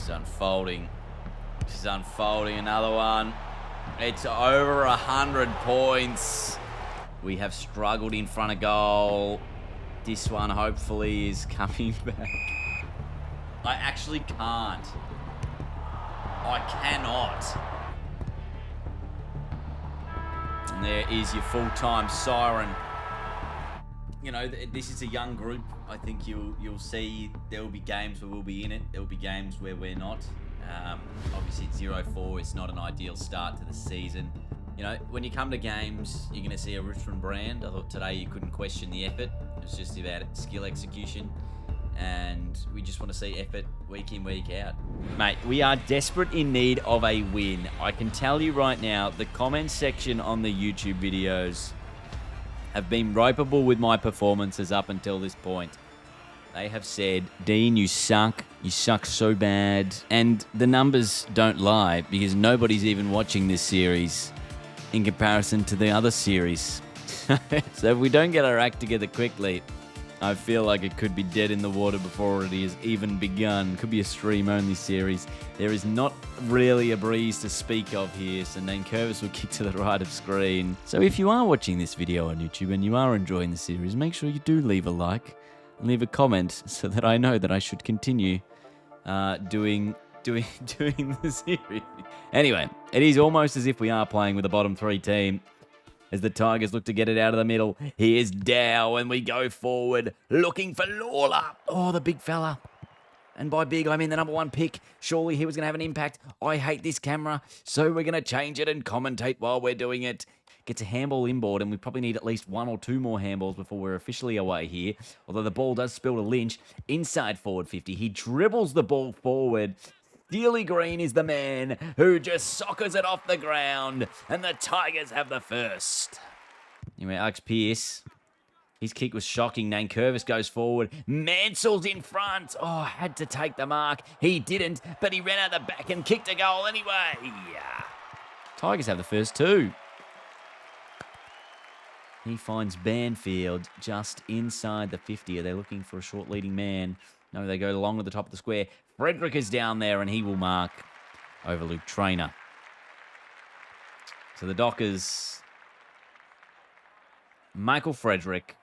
is unfolding. This is unfolding. Another one. It's over 100 points. We have struggled in front of goal. This one hopefully is coming back. I actually can't. I cannot. And there is your full-time siren. You know, this is a young group. I think you'll see there will be games where we'll be in it. There will be games where we're not. Obviously, it's 0-4. It's not an ideal start to the season. You know, when you come to games, you're going to see a Richmond brand. I thought today you couldn't question the effort. It was just about skill execution. And we just want to see effort week in, week out. Mate, we are desperate in need of a win. I can tell you right now, the comment section on the YouTube videos have been ropeable with my performances up until this point. They have said, Dean, you suck. You suck so bad. And the numbers don't lie because nobody's even watching this series in comparison to the other series. So if we don't get our act together quickly, I feel like it could be dead in the water before it has even begun. Could be a stream-only series. There is not really a breeze to speak of here, so Nankervis will kick to the right of screen. So if you are watching this video on YouTube and you are enjoying the series, make sure you do leave a like and leave a comment so that I know that I should continue doing the series. Anyway, it is almost as if we are playing with a bottom three team. As the Tigers look to get it out of the middle, here's Dow, and we go forward, looking for Lawler. Oh, the big fella. And by big, I mean the number one pick. Surely he was going to have an impact. I hate this camera, so we're going to change it and commentate while we're doing it. Gets a handball inboard, and we probably need at least one or two more handballs before we're officially away here. Although the ball does spill to Lynch. Inside forward 50. He dribbles the ball forward. Steely Green is the man who just soccers it off the ground, and the Tigers have the first. Anyway, Alex Pearce, his kick was shocking. Nankervis goes forward. Mansell's in front. Oh, had to take the mark. He didn't, but he ran out the back and kicked a goal anyway. Tigers have the first two. He finds Banfield just inside the 50. Are they looking for a short leading man? No, they go along to the top of the square. Frederick is down there, and he will mark over Luke Traynor. So the Dockers, Michael Frederick,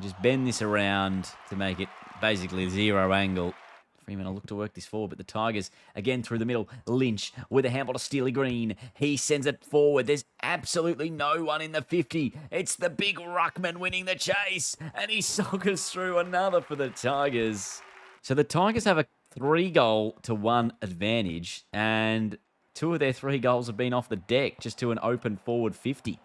just bend this around to make it basically zero angle. Fremantle look to work this forward, but the Tigers, again through the middle. Lynch with a handball to Steely Green. He sends it forward. There's absolutely no one in the 50. It's the big ruckman winning the chase, and he soccers through another for the Tigers. So the Tigers have a 3-goal-to-1 advantage, and 2 of their 3 goals have been off the deck, just to an open forward 50.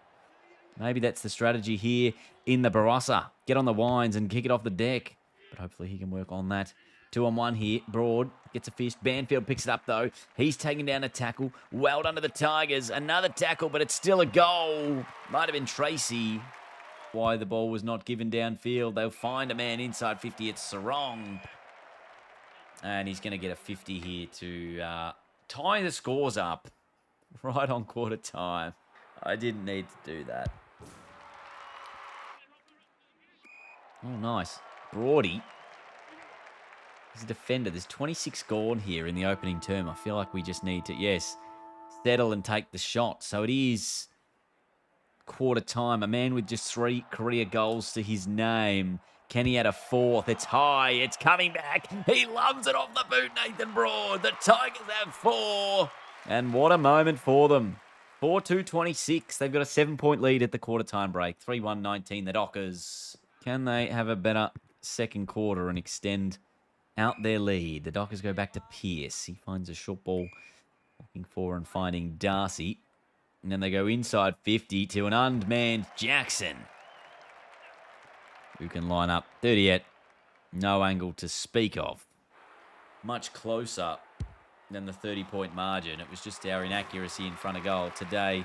Maybe that's the strategy here in the Barossa. Get on the wines and kick it off the deck, but hopefully he can work on that. 2-on-1 here. Broad gets a fist. Banfield picks it up, though. He's taking down a tackle. Well done to the Tigers. Another tackle, but it's still a goal. Might have been Tracy. Why the ball was not given downfield. They'll find a man inside 50. It's Sarong. And he's going to get a 50 here to tie the scores up right on quarter time. I didn't need to do that. Oh, nice. Broady. He's a defender. There's 26 gone here in the opening term. I feel like we just need to, yes, settle and take the shot. So it is quarter time. A man with just 3 career goals to his name. Can he add a 4th? It's high. It's coming back. He loves it off the boot, Nathan Broad. The Tigers have 4. And what a moment for them. 4-2-26. They've got a 7-point lead at the quarter time break. 3-1-19, the Dockers. Can they have a better second quarter and extend out their lead? The Dockers go back to Pearce. He finds a short ball, looking for and finding Darcy. And then they go inside 50 to an unmanned Jackson, who can line up 38. No angle to speak of. Much closer than the 30-point margin. It was just our inaccuracy in front of goal. Today,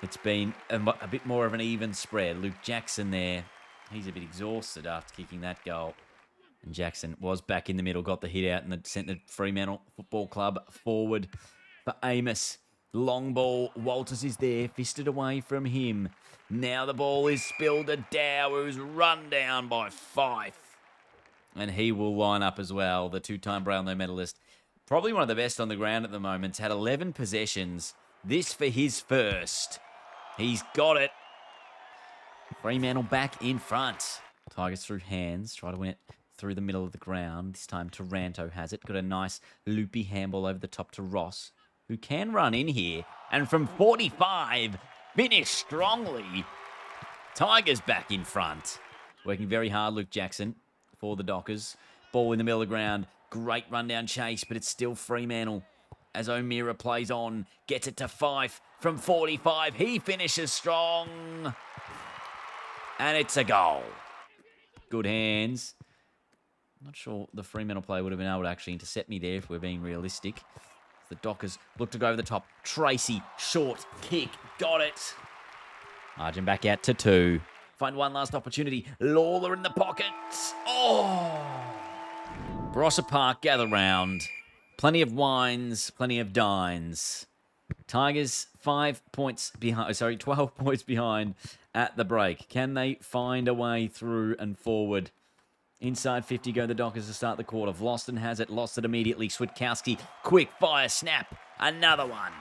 it's been a bit more of an even spread. Luke Jackson there. He's a bit exhausted after kicking that goal. And Jackson was back in the middle, got the hit out, and sent the Fremantle Football Club forward for Amos. Long ball. Walters is there, fisted away from him. Now the ball is spilled to Dow, who's run down by Fife. And he will line up as well, the two-time Brownlow medalist. Probably one of the best on the ground at the moment. Had 11 possessions. This for his first. He's got it. Fremantle back in front. Tigers through hands. Try to win it through the middle of the ground. This time Taranto has it. Got a nice loopy handball over the top to Ross, who can run in here. And from 45, finish strongly. Tigers back in front. Working very hard, Luke Jackson, for the Dockers. Ball in the middle of the ground. Great rundown chase, but it's still Fremantle. As O'Meara plays on, gets it to Fife from 45. He finishes strong. And it's a goal. Good hands. Not sure the Fremantle player would have been able to actually intercept me there if we're being realistic. The Dockers look to go over the top. Tracy, short kick, got it. Margin back out to 2. Find one last opportunity. Lawler in the pocket. Oh! Barossa Park, gather round. Plenty of wines, plenty of dines. Tigers 12 points behind at the break. Can they find a way through and forward? Inside 50 go the Dockers to start the quarter. Vlosten has it, lost it immediately. Switkowski, quick fire, snap, another one.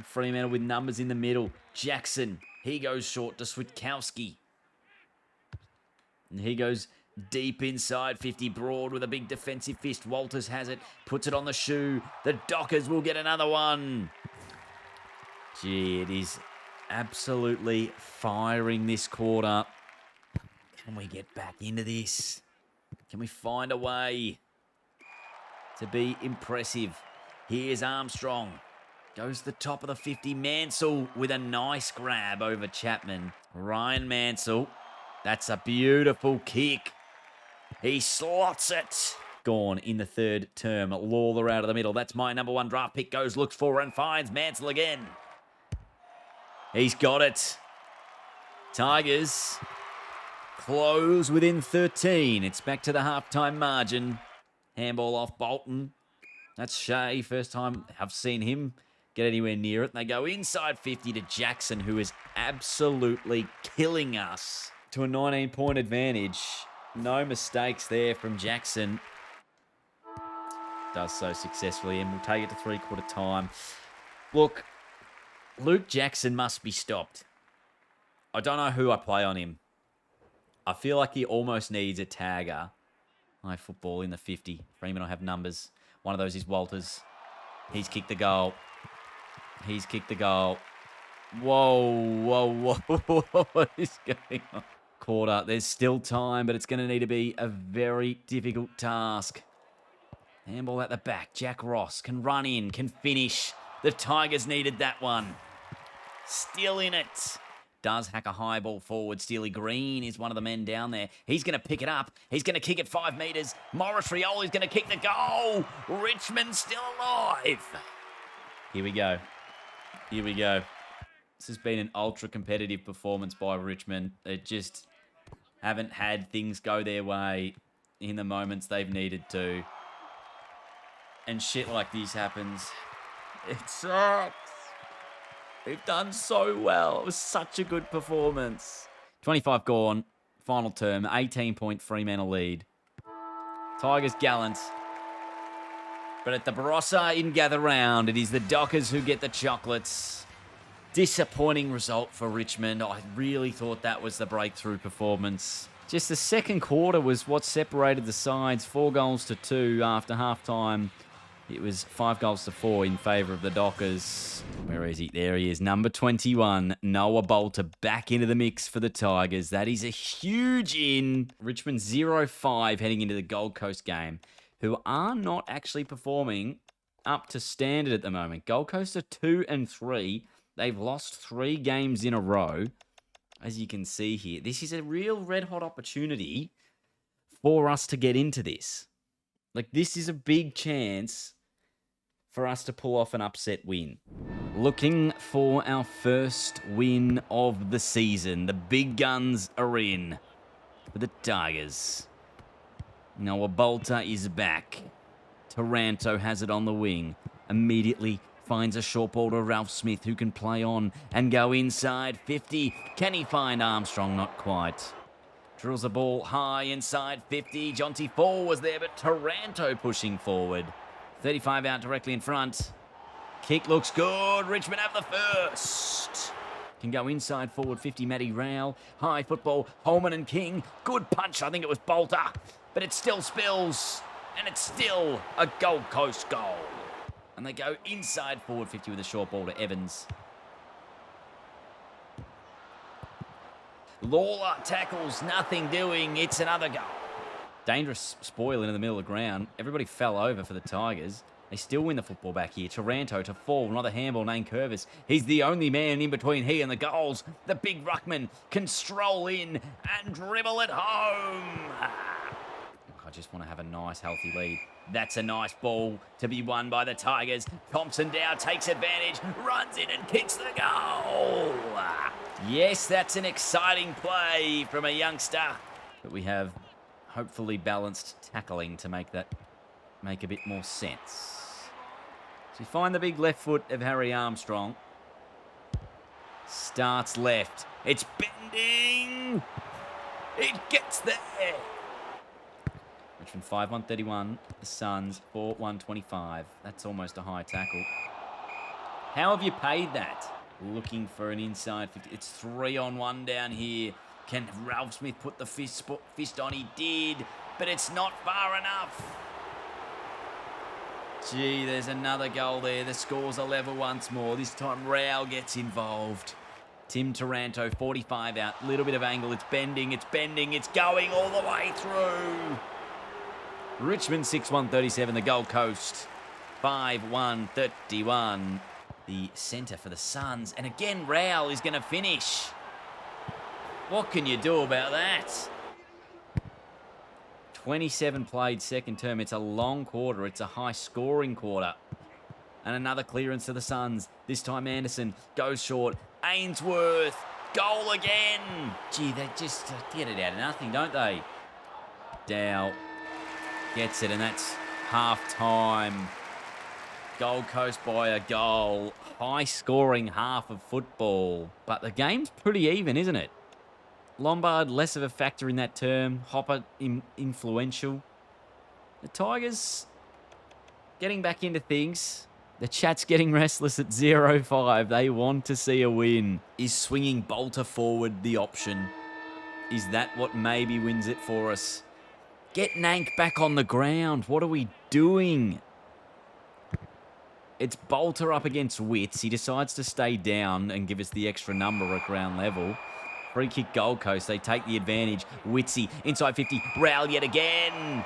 Fremantle with numbers in the middle. Jackson, he goes short to Switkowski. And he goes deep inside 50, Broad with a big defensive fist. Walters has it, puts it on the shoe. The Dockers will get another one. Gee, it is absolutely firing this quarter. Can we get back into this? Can we find a way to be impressive? Here's Armstrong. Goes to the top of the 50. Mansell with a nice grab over Chapman. Ryan Mansell. That's a beautiful kick. He slots it. Gone in the third term. Lawler out of the middle. That's my number 1 draft pick. Goes, looks for and finds Mansell again. He's got it. Tigers close within 13. It's back to the halftime margin. Handball off Bolton. That's Shea. First time I've seen him get anywhere near it. And they go inside 50 to Jackson, who is absolutely killing us to a 19-point advantage. No mistakes there from Jackson. Does so successfully, and we'll take it to three-quarter time. Look, Luke Jackson must be stopped. I don't know who I play on him. I feel like he almost needs a tagger. High football in the 50. Fremantle have numbers. One of those is Walters. He's kicked the goal. He's kicked the goal. Whoa. What is going on? Quarter. There's still time, but it's going to need to be a very difficult task. Handball at the back. Jack Ross can run in, can finish. The Tigers needed that one. Still in it. Does hack a high ball forward. Steely Green is one of the men down there. He's going to pick it up. He's going to kick it 5 metres. Morris Rioli's going to kick the goal. Richmond still alive. Here we go. This has been an ultra-competitive performance by Richmond. They just haven't had things go their way in the moments they've needed to. And shit like this happens. It sucks. They've done so well. It was such a good performance. 25 gone. Final term. 18-point Fremantle lead. Tigers gallant. But at the Barossa in gather round, it is the Dockers who get the chocolates. Disappointing result for Richmond. I really thought that was the breakthrough performance. Just the second quarter was what separated the sides. 4 goals to 2 after halftime. It was 5 goals to 4 in favour of the Dockers. Where is he? There he is. Number 21, Noah Bolter, back into the mix for the Tigers. That is a huge in. Richmond 0-5 heading into the Gold Coast game, who are not actually performing up to standard at the moment. Gold Coast are 2-3. They've lost 3 games in a row. As you can see here, this is a real red-hot opportunity for us to get into this. Like, this is a big chance for us to pull off an upset win. Looking for our first win of the season. The big guns are in for the Tigers. Noah Bolter is back. Taranto has it on the wing. Immediately finds a short ball to Ralph Smith, who can play on and go inside 50. Can he find Armstrong? Not quite. Drills the ball high inside 50. Jonty Fall was there, but Taranto pushing forward. 35 out directly in front. Kick looks good. Richmond have the first. Can go inside forward 50. Matty Rowell. High football. Holman and King. Good punch. I think it was Bolter. But it still spills. And it's still a Gold Coast goal. And they go inside forward 50 with a short ball to Evans. Lawler tackles, nothing doing. It's another goal. Dangerous spoil into the middle of the ground. Everybody fell over for the Tigers. They still win the football back here. Taranto to Fall. Another handball named Curvis. He's the only man in between he and the goals. The big ruckman can stroll in and dribble it home. I just want to have a nice, healthy lead. That's a nice ball to be won by the Tigers. Thompson Dow takes advantage, runs in and kicks the goal. Yes, that's an exciting play from a youngster. But we have hopefully balanced tackling to make that make a bit more sense. So you find the big left foot of Harry Armstrong. Starts left. It's bending. It gets there. Richmond 5-1-31. The Suns 4-1-25. That's almost a high tackle. How have you paid that? Looking for an inside 50. It's 3-on-1 down here. Can Ralph Smith put the fist on? He did, but it's not far enough. Gee, there's another goal there. The scores are level once more. This time Rao gets involved. Tim Taranto, 45 out. Little bit of angle. It's bending. It's going all the way through. Richmond 6-1-37. The Gold Coast 5-1-31. The centre for the Suns. And again, Rao is going to finish. What can you do about that? 27 played second term. It's a long quarter. It's a high-scoring quarter. And another clearance to the Suns. This time Anderson goes short. Ainsworth. Goal again. Gee, they just get it out of nothing, don't they? Dow gets it, and that's half-time. Gold Coast by a goal. High-scoring half of football. But the game's pretty even, isn't it? Lombard, less of a factor in that term. Hopper, influential. The Tigers getting back into things. The chat's getting restless at 0-5. They want to see a win. Is swinging Bolter forward the option? Is that what maybe wins it for us? Get Nank back on the ground. What are we doing? It's Bolter up against Witts. He decides to stay down and give us the extra number at ground level. Free kick Gold Coast. They take the advantage. Witsy inside 50. Rowell yet again.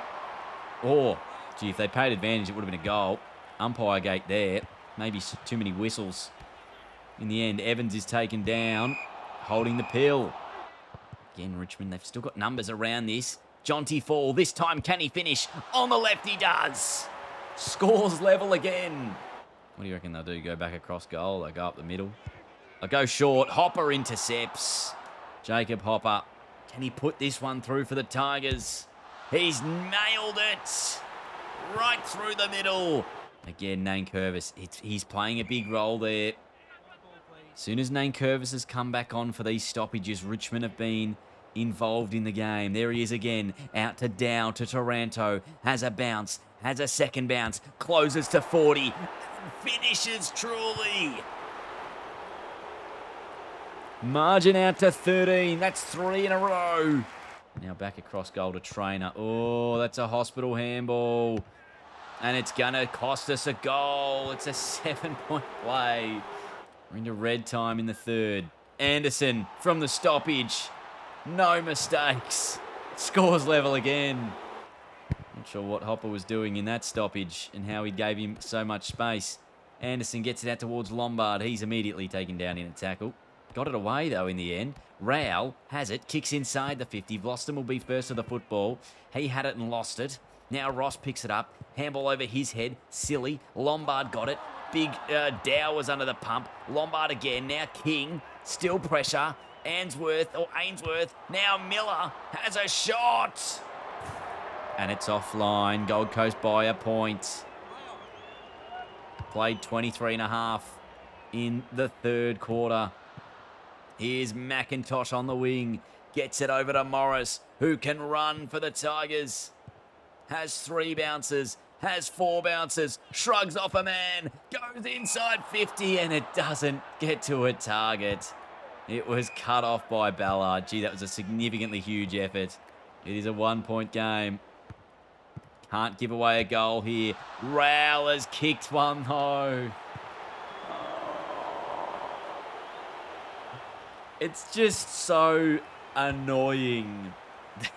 Oh, gee, if they paid advantage, it would have been a goal. Umpire gate there. Maybe too many whistles. In the end, Evans is taken down. Holding the pill. Again, Richmond, they've still got numbers around this. Jonty Fall. This time, can he finish? On the left, he does. Scores level again. What do you reckon they'll do? Go back across goal? They go up the middle? They'll go short. Hopper intercepts. Jacob Hopper. Can he put this one through for the Tigers? He's nailed it. Right through the middle. Again, Nankervis. He's playing a big role there. As soon as Nankervis has come back on for these stoppages, Richmond have been involved in the game. There he is again. Out to Dow to Taranto. Has a bounce. Has a second bounce. Closes to 40. Finishes truly. Margin out to 13. That's 3 in a row. Now back across goal to Trainer. Oh, that's a hospital handball. And it's going to cost us a goal. It's a 7-point play. We're into red time in the third. Anderson from the stoppage. No mistakes. Scores level again. Not sure what Hopper was doing in that stoppage and how he gave him so much space. Anderson gets it out towards Lombard. He's immediately taken down in a tackle. Got it away, though, in the end. Rao has it, kicks inside the 50. Vlosten will be first to the football. He had it and lost it. Now Ross picks it up. Handball over his head. Silly. Lombard got it. Big Dow was under the pump. Lombard again. Now King. Still pressure. Ainsworth. Now Miller has a shot. And it's offline. Gold Coast by a point. Played 23.5 in the third quarter. Here's McIntosh on the wing. Gets it over to Morris, who can run for the Tigers. Has 3 bounces, has 4 bounces, shrugs off a man, goes inside 50, and it doesn't get to a target. It was cut off by Ballard. Gee, that was a significantly huge effort. It is a 1-point game. Can't give away a goal here. Rowell has kicked one, though. It's just so annoying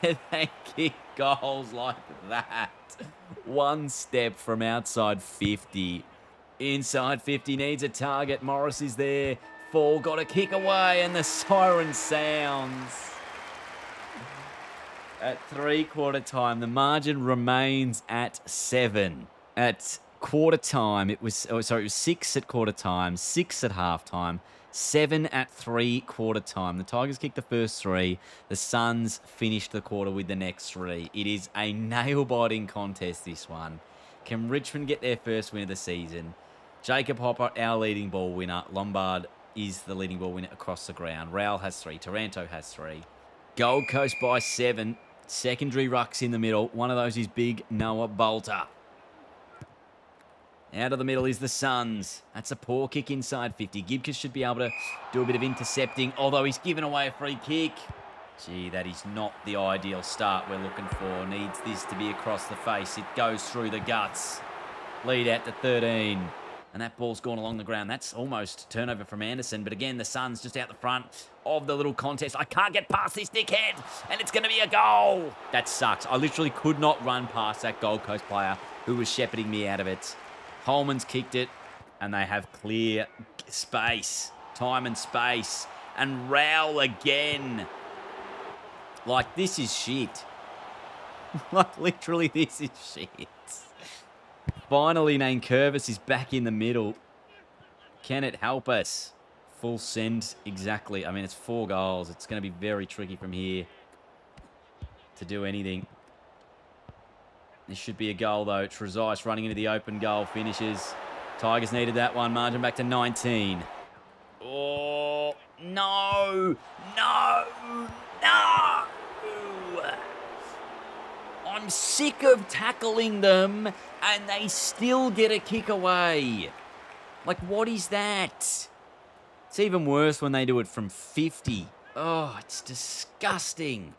that they kick goals like that. One step from outside 50. Inside 50 needs a target. Morris is there. Fall got a kick away and the siren sounds. At 3/4 time, the margin remains at 7. At quarter time, it was 6 at quarter time, 6 at half time, 7 at 3/4 time. The Tigers kicked the first 3. The Suns finished the quarter with the next 3. It is a nail-biting contest, this one. Can Richmond get their first win of the season? Jacob Hopper, our leading ball winner. Lombard is the leading ball winner across the ground. Rowell has 3. Taranto has 3. Gold Coast by 7. Secondary rucks in the middle. One of those is big Noah Bolter. Out of the middle is the Suns. That's a poor kick inside 50. Gibcus should be able to do a bit of intercepting, although he's given away a free kick. Gee, that is not the ideal start we're looking for. Needs this to be across the face. It goes through the guts. Lead out to 13. And that ball's gone along the ground. That's almost turnover from Anderson. But again, the Suns just out the front of the little contest. I can't get past this dickhead. And it's going to be a goal. That sucks. I literally could not run past that Gold Coast player who was shepherding me out of it. Holman's kicked it. And they have clear space. Time and space. And Rowell again. Like, this is shit. Like, literally, this is shit. Finally, Nankervis is back in the middle. Can it help us? Full send, exactly. I mean, it's 4 goals. It's going to be very tricky from here to do anything. This should be a goal, though. Trezise running into the open goal, finishes. Tigers needed that one. Margin back to 19. Oh, no, no, no. I'm sick of tackling them and they still get a kick away. Like, what is that? It's even worse when they do it from 50. Oh, it's disgusting.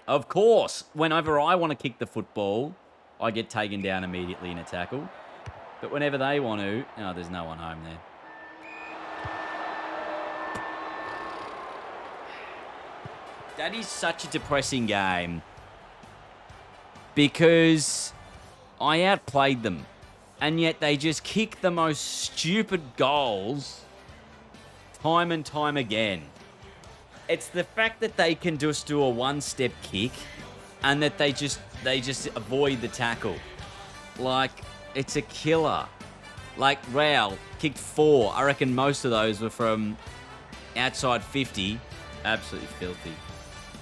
Of course, whenever I want to kick the football, I get taken down immediately in a tackle. But whenever they want to, oh, there's no one home there. That is such a depressing game. Because I outplayed them. And yet they just kick the most stupid goals time and time again. It's the fact that they can just do a one-step kick and that they just avoid the tackle. Like, it's a killer. Like, Rowell kicked 4. I reckon most of those were from outside 50. Absolutely filthy.